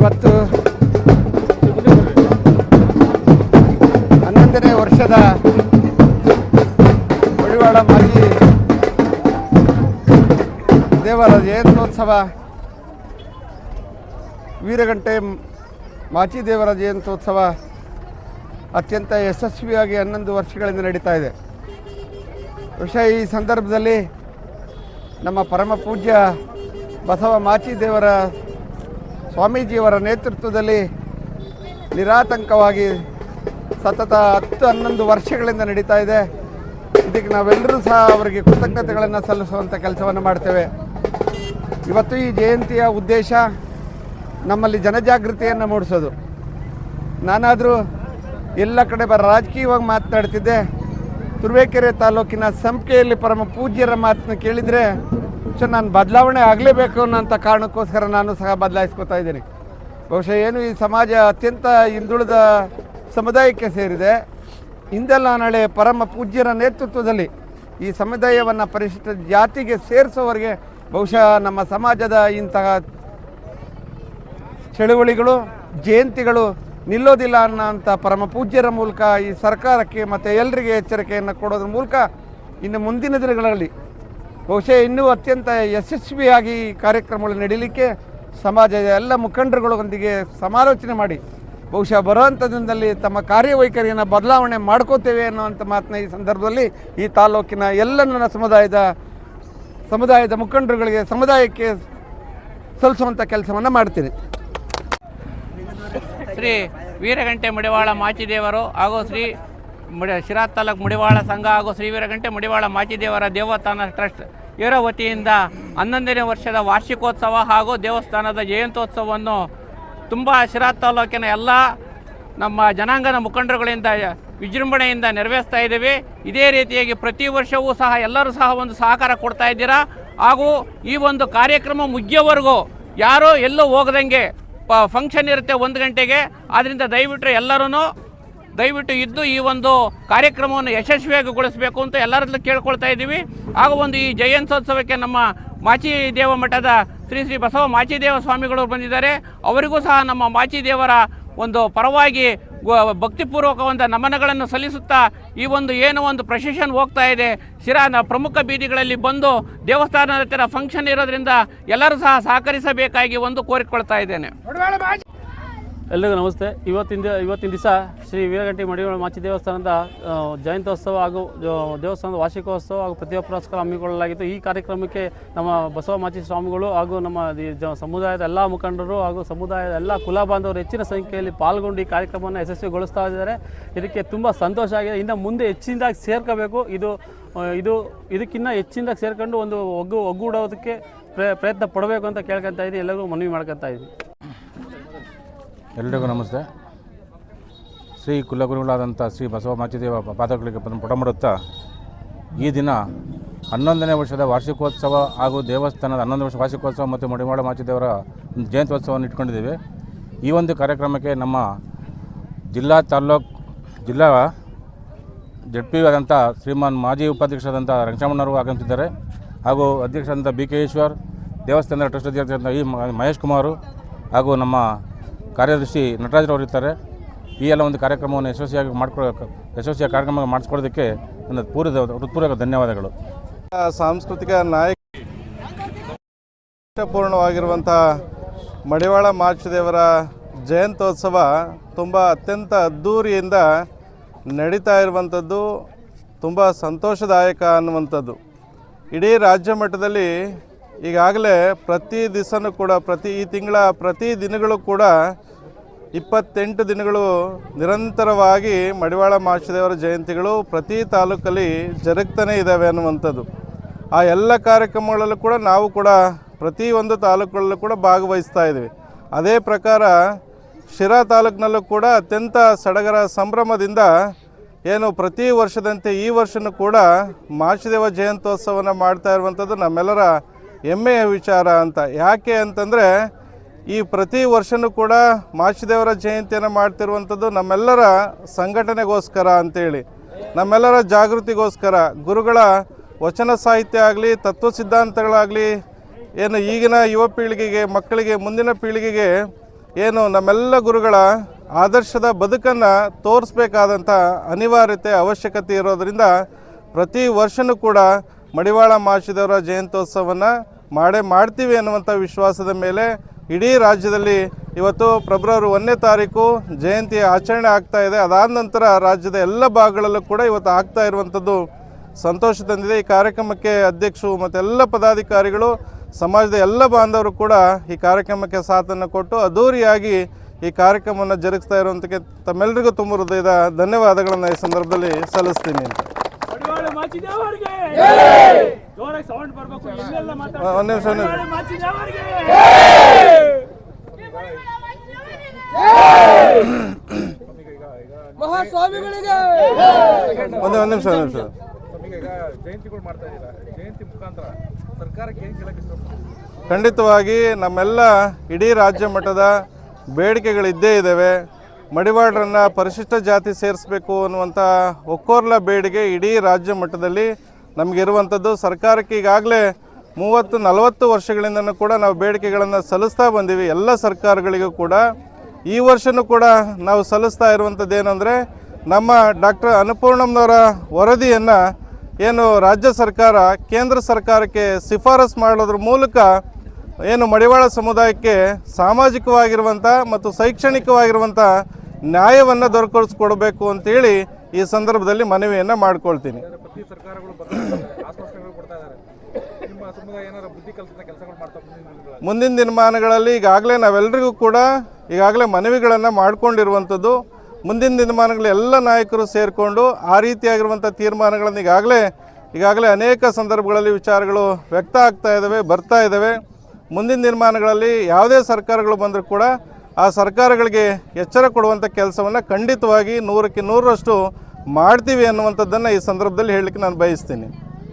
ಇವತ್ತು 11ನೇ ವರ್ಷದ ಮಡಿವಾಳ ಮಾಜಿ ದೇವರ ಜಯಂತ್ಯೋತ್ಸವ, ವೀರಗಂಟೆ ಮಾಚಿದೇವರ ಜಯಂತ್ಯೋತ್ಸವ ಅತ್ಯಂತ ಯಶಸ್ವಿಯಾಗಿ 11 ವರ್ಷಗಳಿಂದ ನಡೀತಾ ಇದೆ. ಬಹುಶಃ ಈ ಸಂದರ್ಭದಲ್ಲಿ ನಮ್ಮ ಪರಮ ಪೂಜ್ಯ ಬಸವ ಮಾಚಿದೇವರ ಸ್ವಾಮೀಜಿಯವರ ನೇತೃತ್ವದಲ್ಲಿ ನಿರಾತಂಕವಾಗಿ ಸತತ 10-11 ವರ್ಷಗಳಿಂದ ನಡೀತಾ ಇದೆ. ಇದಕ್ಕೆ ನಾವೆಲ್ಲರೂ ಸಹ ಅವರಿಗೆ ಕೃತಜ್ಞತೆಗಳನ್ನು ಸಲ್ಲಿಸುವಂಥ ಕೆಲಸವನ್ನು ಮಾಡ್ತೇವೆ. ಇವತ್ತು ಈ ಜಯಂತಿಯ ಉದ್ದೇಶ ನಮ್ಮಲ್ಲಿ ಜನಜಾಗೃತಿಯನ್ನು ಮೂಡಿಸೋದು. ನಾನಾದರೂ ಎಲ್ಲ ಕಡೆ ರಾಜಕೀಯವಾಗಿ ಮಾತನಾಡ್ತಿದ್ದೆ. ತುರುವೇಕೆರೆ ತಾಲೂಕಿನ ಸಂಪಿಗೆಯಲ್ಲಿ ಪರಮ ಪೂಜ್ಯರ ಮಾತನ್ನು ಕೇಳಿದರೆ ನಾನು ಬದಲಾವಣೆ ಆಗಲೇಬೇಕು ಅನ್ನೋಂಥ ಕಾರಣಕ್ಕೋಸ್ಕರ ನಾನು ಸಹ ಬದಲಾಯಿಸ್ಕೊತಾ ಇದ್ದೀನಿ. ಬಹುಶಃ ಏನು ಈ ಸಮಾಜ ಅತ್ಯಂತ ಹಿಂದುಳಿದ ಸಮುದಾಯಕ್ಕೆ ಸೇರಿದೆ. ಹಿಂದೆಲ್ಲ ನಾಳೆ ಪರಮ ಪೂಜ್ಯರ ನೇತೃತ್ವದಲ್ಲಿ ಈ ಸಮುದಾಯವನ್ನು ಪರಿಶಿಷ್ಟ ಜಾತಿಗೆ ಸೇರಿಸೋವರೆಗೆ ಬಹುಶಃ ನಮ್ಮ ಸಮಾಜದ ಇಂತಹ ಚಳುವಳಿಗಳು, ಜಯಂತಿಗಳು ನಿಲ್ಲೋದಿಲ್ಲ ಅನ್ನೋಂಥ ಪರಮ ಪೂಜ್ಯರ ಮೂಲಕ ಈ ಸರ್ಕಾರಕ್ಕೆ ಮತ್ತು ಎಲ್ಲರಿಗೆ ಎಚ್ಚರಿಕೆಯನ್ನು ಕೊಡೋದ್ರ ಮೂಲಕ ಇನ್ನು ಮುಂದಿನ ದಿನಗಳಲ್ಲಿ ಬಹುಶಃ ಇನ್ನೂ ಅತ್ಯಂತ ಯಶಸ್ವಿಯಾಗಿ ಕಾರ್ಯಕ್ರಮಗಳು ನಡೀಲಿಕ್ಕೆ ಸಮಾಜದ ಎಲ್ಲ ಮುಖಂಡರುಗಳೊಂದಿಗೆ ಸಮಾಲೋಚನೆ ಮಾಡಿ ಬಹುಶಃ ಬರುವಂಥ ದಿನದಲ್ಲಿ ತಮ್ಮ ಕಾರ್ಯವೈಖರಿಯನ್ನು ಬದಲಾವಣೆ ಮಾಡ್ಕೋತೇವೆ ಅನ್ನೋಂಥ ಮಾತನ್ನ ಈ ಸಂದರ್ಭದಲ್ಲಿ ಈ ತಾಲೂಕಿನ ಎಲ್ಲ ನನ್ನ ಸಮುದಾಯದ ಮುಖಂಡರುಗಳಿಗೆ, ಸಮುದಾಯಕ್ಕೆ ಸಲ್ಲಿಸುವಂಥ ಕೆಲಸವನ್ನು ಮಾಡ್ತೀನಿ. ಶ್ರೀ ವೀರಗಂಟೆ ಮಡಿವಾಳ ಮಾಚಿದೇವರು ಹಾಗೂ ಶ್ರೀ ಶಿರಾ ತಾಲೂಕು ಮಡಿವಾಳ ಸಂಘ ಹಾಗೂ ಶ್ರೀ ವೀರಗಂಟೆ ಮಡಿವಾಳ ಮಾಚಿದೇವರ ದೇವಸ್ಥಾನ ಟ್ರಸ್ಟ್ ಇವರ ವತಿಯಿಂದ 11ನೇ ವರ್ಷದ ವಾರ್ಷಿಕೋತ್ಸವ ಹಾಗೂ ದೇವಸ್ಥಾನದ ಜಯಂತ್ಯೋತ್ಸವವನ್ನು ತುಂಬ ಶಿರಾ ತಾಲೂಕಿನ ಎಲ್ಲ ನಮ್ಮ ಜನಾಂಗದ ಮುಖಂಡರುಗಳಿಂದ ವಿಜೃಂಭಣೆಯಿಂದ ನೆರವೇರಿಸ್ತಾ ಇದ್ದೇವೆ. ಇದೇ ರೀತಿಯಾಗಿ ಪ್ರತಿ ವರ್ಷವೂ ಸಹ ಎಲ್ಲರೂ ಸಹ ಒಂದು ಸಹಕಾರ ಕೊಡ್ತಾ ಇದ್ದೀರಾ. ಹಾಗೂ ಈ ಒಂದು ಕಾರ್ಯಕ್ರಮ ಮುಗಿಯೋವರೆಗೂ ಯಾರೂ ಎಲ್ಲೂ ಹೋಗದಂಗೆ ಫಂಕ್ಷನ್ ಇರುತ್ತೆ 1 ಗಂಟೆಗೆ. ಆದ್ದರಿಂದ ದಯವಿಟ್ಟು ಇದ್ದು ಈ ಒಂದು ಕಾರ್ಯಕ್ರಮವನ್ನು ಯಶಸ್ವಿಯಾಗಿಗೊಳಿಸಬೇಕು ಅಂತ ಎಲ್ಲರಲ್ಲೂ ಕೇಳ್ಕೊಳ್ತಾ ಇದ್ದೀವಿ. ಹಾಗೂ ಒಂದು ಈ ಜಯಂತ್ಯೋತ್ಸವಕ್ಕೆ ನಮ್ಮ ಮಾಚಿದೇವ ಮಠದ ಶ್ರೀ ಬಸವ ಮಾಚಿದೇವ ಸ್ವಾಮಿಗಳು ಬಂದಿದ್ದಾರೆ. ಅವರಿಗೂ ಸಹ ನಮ್ಮ ಮಾಚಿದೇವರ ಒಂದು ಪರವಾಗಿ ಭಕ್ತಿಪೂರ್ವಕ ಒಂದು ನಮನಗಳನ್ನು ಸಲ್ಲಿಸುತ್ತಾ ಈ ಒಂದು ಏನೋ ಒಂದು ಪ್ರೊಸೆಷನ್ ಹೋಗ್ತಾ ಇದೆ ಶಿರಾನ ಪ್ರಮುಖ ಬೀದಿಗಳಲ್ಲಿ ಬಂದು ದೇವಸ್ಥಾನದ ಹತ್ತಿರ ಫಂಕ್ಷನ್ ಇರೋದ್ರಿಂದ ಎಲ್ಲರೂ ಸಹ ಸಹಕರಿಸಬೇಕಾಗಿ ಒಂದು ಕೋರಿಕೊಳ್ತಾ ಇದ್ದೇನೆ. ಎಲ್ಲರಿಗೂ ನಮಸ್ತೆ. ಇವತ್ತಿನ ದಿವಸ ಶ್ರೀ ವೀರಗಂಟೆ ಮಡಿವಾಳ ಮಾಚಿ ದೇವಸ್ಥಾನದ ಜಯಂತ್ಯೋತ್ಸವ ಹಾಗೂ ದೇವಸ್ಥಾನದ ವಾರ್ಷಿಕೋತ್ಸವ ಹಾಗೂ ಪ್ರತಿಭಾ ಪುರಸ್ಕಾರ ಹಮ್ಮಿಕೊಳ್ಳಲಾಗಿತ್ತು. ಈ ಕಾರ್ಯಕ್ರಮಕ್ಕೆ ನಮ್ಮ ಬಸವ ಮಾಚಿ ಸ್ವಾಮಿಗಳು ಹಾಗೂ ನಮ್ಮ ಸಮುದಾಯದ ಎಲ್ಲ ಮುಖಂಡರು ಹಾಗೂ ಸಮುದಾಯದ ಎಲ್ಲ ಕುಲ ಬಾಂಧವರು ಹೆಚ್ಚಿನ ಸಂಖ್ಯೆಯಲ್ಲಿ ಪಾಲ್ಗೊಂಡು ಈ ಕಾರ್ಯಕ್ರಮವನ್ನು ಯಶಸ್ವಿಗೊಳಿಸ್ತಾ ಇದ್ದಾರೆ. ಇದಕ್ಕೆ ತುಂಬ ಸಂತೋಷ ಆಗಿದೆ. ಇನ್ನು ಮುಂದೆ ಹೆಚ್ಚಿನದಾಗಿ ಸೇರ್ಕೋಬೇಕು. ಇದಕ್ಕಿಂತ ಹೆಚ್ಚಿನದಾಗಿ ಸೇರ್ಕೊಂಡು ಒಂದು ಒಗ್ಗೂಡೋದಕ್ಕೆ ಪ್ರಯತ್ನ ಪಡಬೇಕು ಅಂತ ಕೇಳ್ಕೊತಾ ಇದ್ದೀನಿ. ಎಲ್ಲರಿಗೂ ಮನವಿ ಮಾಡ್ಕೊತಾ ಇದ್ದೀನಿ. ಎಲ್ಲರಿಗೂ ನಮಸ್ತೆ. ಶ್ರೀ ಕುಲಗುರುಗಳಾದಂಥ ಶ್ರೀ ಬಸವ ಮಾಚಿದೇವ ಪಾದಗಳಿಗೆ ಪುಟಮಡುತ್ತಾ ಈ ದಿನ 11ನೇ ವರ್ಷದ ವಾರ್ಷಿಕೋತ್ಸವ ಹಾಗೂ ದೇವಸ್ಥಾನದ 11ನೇ ವರ್ಷ ವಾರ್ಷಿಕೋತ್ಸವ ಮತ್ತು ಮಡಿವಾಳ ಮಾಚಿದೇವರ ಜಯಂತ್ಯೋತ್ಸವವನ್ನು ಇಟ್ಕೊಂಡಿದ್ದೇವೆ. ಈ ಒಂದು ಕಾರ್ಯಕ್ರಮಕ್ಕೆ ನಮ್ಮ ಜಿಲ್ಲಾ ಜಡ್ಪಿ ಆದಂಥ ಶ್ರೀಮಾನ್ ಮಾಜಿ ಉಪಾಧ್ಯಕ್ಷರಾದಂಥ ರಂಗಶಮ್ಮಣ್ಣವರು ಆಗಮಿಸಿದ್ದಾರೆ. ಹಾಗೂ ಅಧ್ಯಕ್ಷರಾದಂಥ BK ಈಶ್ವರ್, ದೇವಸ್ಥಾನದ ಟ್ರಸ್ಟ್ ಅಧ್ಯಕ್ಷರಾದಂಥ ಮಹೇಶ್ ಕುಮಾರು ಹಾಗೂ ನಮ್ಮ ಕಾರ್ಯದರ್ಶಿ ನಟರಾಜರವರು ಇರ್ತಾರೆ. ಈ ಎಲ್ಲ ಒಂದು ಕಾರ್ಯಕ್ರಮವನ್ನು ಯಶಸ್ವಿಯಾಗಿ ಕಾರ್ಯಕ್ರಮ ಮಾಡಿಸ್ಕೊಳ್ಳೋದಕ್ಕೆ ನನ್ನ ಹೃತ್ಪೂರ್ವಕ ಧನ್ಯವಾದಗಳು. ಸಾಂಸ್ಕೃತಿಕ ಪೂರ್ಣವಾಗಿರುವಂಥ ಮಡಿವಾಳ ಮಾಚಿದೇವರ ಜಯಂತ್ಯೋತ್ಸವ ತುಂಬ ಅತ್ಯಂತ ಅದ್ಧೂರಿಯಿಂದ ನಡೀತಾ ಇರುವಂಥದ್ದು ತುಂಬ ಸಂತೋಷದಾಯಕ ಅನ್ನುವಂಥದ್ದು. ಇಡೀ ರಾಜ್ಯ ಮಟ್ಟದಲ್ಲಿ ಈಗಾಗಲೇ ಪ್ರತಿ ದಿವಸನೂ ಕೂಡ ಈ ತಿಂಗಳ ಪ್ರತಿ ದಿನಗಳು ಕೂಡ 28 ದಿನಗಳು ನಿರಂತರವಾಗಿ ಮಡಿವಾಳ ಮಾಚಿದೇವರ ಜಯಂತಿಗಳು ಪ್ರತಿ ತಾಲೂಕಲ್ಲಿ ಜರುಗ್ತಾನೇ ಇದ್ದಾವೆ ಅನ್ನುವಂಥದ್ದು. ಆ ಎಲ್ಲ ಕಾರ್ಯಕ್ರಮಗಳಲ್ಲೂ ಕೂಡ ನಾವು ಕೂಡ ಪ್ರತಿಯೊಂದು ತಾಲೂಕುಗಳಲ್ಲೂ ಕೂಡ ಭಾಗವಹಿಸ್ತಾ ಇದ್ದೀವಿ. ಅದೇ ಪ್ರಕಾರ ಶಿರಾ ತಾಲೂಕಿನಲ್ಲೂ ಕೂಡ ಅತ್ಯಂತ ಸಡಗರ ಸಂಭ್ರಮದಿಂದ ಏನು ಪ್ರತಿ ವರ್ಷದಂತೆ ಈ ವರ್ಷವೂ ಕೂಡ ಮಾಚಿದೇವ ಜಯಂತ್ಯೋತ್ಸವವನ್ನು ಮಾಡ್ತಾ ಇರುವಂಥದ್ದು ನಮ್ಮೆಲ್ಲರ ಹೆಮ್ಮೆಯ ವಿಚಾರ ಅಂತ. ಯಾಕೆ ಅಂತಂದರೆ ಈ ಪ್ರತಿ ವರ್ಷವೂ ಕೂಡ ಮಾಚಿದೇವರ ಜಯಂತಿಯನ್ನು ಮಾಡ್ತಿರುವಂಥದ್ದು ನಮ್ಮೆಲ್ಲರ ಸಂಘಟನೆಗೋಸ್ಕರ ಅಂತೇಳಿ, ನಮ್ಮೆಲ್ಲರ ಜಾಗೃತಿಗೋಸ್ಕರ, ಗುರುಗಳ ವಚನ ಸಾಹಿತ್ಯ ಆಗಲಿ, ತತ್ವ ಸಿದ್ಧಾಂತಗಳಾಗಲಿ, ಏನು ಈಗಿನ ಯುವ ಪೀಳಿಗೆಗೆ, ಮಕ್ಕಳಿಗೆ, ಮುಂದಿನ ಪೀಳಿಗೆಗೆ ಏನು ನಮ್ಮೆಲ್ಲ ಗುರುಗಳ ಆದರ್ಶದ ಬದುಕನ್ನು ತೋರಿಸ್ಬೇಕಾದಂಥ ಅನಿವಾರ್ಯತೆ ಅವಶ್ಯಕತೆ ಇರೋದರಿಂದ ಪ್ರತಿ ವರ್ಷವೂ ಕೂಡ ಮಡಿವಾಳ ಮಾಚಿದೇವರ ಜಯಂತ್ಯೋತ್ಸವವನ್ನು ಮಾಡ್ತೀವಿ ಅನ್ನುವಂಥ ವಿಶ್ವಾಸದ ಮೇಲೆ ಇಡೀ ರಾಜ್ಯದಲ್ಲಿ ಇವತ್ತು ಫೆಬ್ರವರಿ 1ನೇ ತಾರೀಕು ಜಯಂತಿಯ ಆಚರಣೆ ಆಗ್ತಾ ಇದೆ. ಅದಾದ ನಂತರ ರಾಜ್ಯದ ಎಲ್ಲ ಭಾಗಗಳಲ್ಲೂ ಕೂಡ ಇವತ್ತು ಆಗ್ತಾ ಇರುವಂಥದ್ದು ಸಂತೋಷ ತಂದಿದೆ. ಈ ಕಾರ್ಯಕ್ರಮಕ್ಕೆ ಅಧ್ಯಕ್ಷರು ಮತ್ತು ಎಲ್ಲ ಪದಾಧಿಕಾರಿಗಳು, ಸಮಾಜದ ಎಲ್ಲ ಬಾಂಧವರು ಕೂಡ ಈ ಕಾರ್ಯಕ್ರಮಕ್ಕೆ ಸಾಥನ್ನು ಕೊಟ್ಟು ಅದ್ಧೂರಿಯಾಗಿ ಈ ಕಾರ್ಯಕ್ರಮವನ್ನು ಜರುಗಿಸ್ತಾ ಇರುವಂಥಕ್ಕೆ ತಮ್ಮೆಲ್ಲರಿಗೂ ತುಂಬ ಹೃದಯದ ಧನ್ಯವಾದಗಳನ್ನು ಈ ಸಂದರ್ಭದಲ್ಲಿ ಸಲ್ಲಿಸ್ತೀನಿ ಅಂತ. ಒಂದು ನಿಮಿಷ ಒಂದು ನಿಮಿಷ ಖಂಡಿತವಾಗಿ ನಮ್ಮೆಲ್ಲ ಇಡೀ ರಾಜ್ಯ ಮಟ್ಟದ ಬೇಡಿಕೆಗಳಿದ್ದೇ ಇದ್ದಾವೆ. ಮಡಿವಾಳರನ್ನು ಪರಿಶಿಷ್ಟ ಜಾತಿ ಸೇರಿಸಬೇಕು ಅನ್ನುವಂಥ ಒಕ್ಕೊರ್ಲ ಬೇಡಿಕೆ ಇಡೀ ರಾಜ್ಯ ಮಟ್ಟದಲ್ಲಿ ನಮಗಿರುವಂಥದ್ದು. ಸರ್ಕಾರಕ್ಕೆ ಈಗಾಗಲೇ 30-40 ವರ್ಷಗಳಿಂದನೂ ಕೂಡ ನಾವು ಬೇಡಿಕೆಗಳನ್ನು ಸಲ್ಲಿಸ್ತಾ ಬಂದೀವಿ ಎಲ್ಲ ಸರ್ಕಾರಗಳಿಗೂ ಕೂಡ. ಈ ವರ್ಷವೂ ಕೂಡ ನಾವು ಸಲ್ಲಿಸ್ತಾ ಇರುವಂಥದ್ದು ಏನಂದರೆ, ನಮ್ಮ ಡಾಕ್ಟರ್ ಅನ್ನಪೂರ್ಣಮ್ಮನವರ ವರದಿಯನ್ನು ಏನು ರಾಜ್ಯ ಸರ್ಕಾರ ಕೇಂದ್ರ ಸರ್ಕಾರಕ್ಕೆ ಶಿಫಾರಸು ಮಾಡೋದ್ರ ಮೂಲಕ ಏನು ಮಡಿವಾಳ ಸಮುದಾಯಕ್ಕೆ ಸಾಮಾಜಿಕವಾಗಿರುವಂಥ ಮತ್ತು ಶೈಕ್ಷಣಿಕವಾಗಿರುವಂಥ ನ್ಯಾಯವನ್ನು ದೊರಕಿಸ್ಕೊಡ್ಬೇಕು ಅಂತೇಳಿ ಈ ಸಂದರ್ಭದಲ್ಲಿ ಮನವಿಯನ್ನು ಮಾಡ್ಕೊಳ್ತೀನಿ. ಮುಂದಿನ ದಿನಮಾನಗಳಲ್ಲಿ ಈಗಾಗಲೇ ನಾವೆಲ್ಲರಿಗೂ ಕೂಡ ಈಗಾಗಲೇ ಮನವಿಗಳನ್ನು ಮಾಡ್ಕೊಂಡಿರುವಂಥದ್ದು. ಮುಂದಿನ ದಿನಮಾನಗಳಲ್ಲಿ ಎಲ್ಲ ನಾಯಕರು ಸೇರಿಕೊಂಡು ಆ ರೀತಿಯಾಗಿರುವಂಥ ತೀರ್ಮಾನಗಳನ್ನು ಈಗಾಗಲೇ ಅನೇಕ ಸಂದರ್ಭಗಳಲ್ಲಿ ವಿಚಾರಗಳು ವ್ಯಕ್ತ ಆಗ್ತಾ ಇದ್ದಾವೆ, ಬರ್ತಾ ಇದ್ದಾವೆ. ಮುಂದಿನ ದಿನಮಾನಗಳಲ್ಲಿ ಯಾವುದೇ ಸರ್ಕಾರಗಳು ಬಂದರೂ ಕೂಡ ಆ ಸರ್ಕಾರಗಳಿಗೆ ಎಚ್ಚರ ಕೊಡುವಂಥ ಕೆಲಸವನ್ನು ಖಂಡಿತವಾಗಿ 100% ಮಾಡ್ತೀವಿ ಅನ್ನುವಂಥದ್ದನ್ನು ಈ ಸಂದರ್ಭದಲ್ಲಿ ಹೇಳಲಿಕ್ಕೆ ನಾನು ಬಯಸ್ತೀನಿ.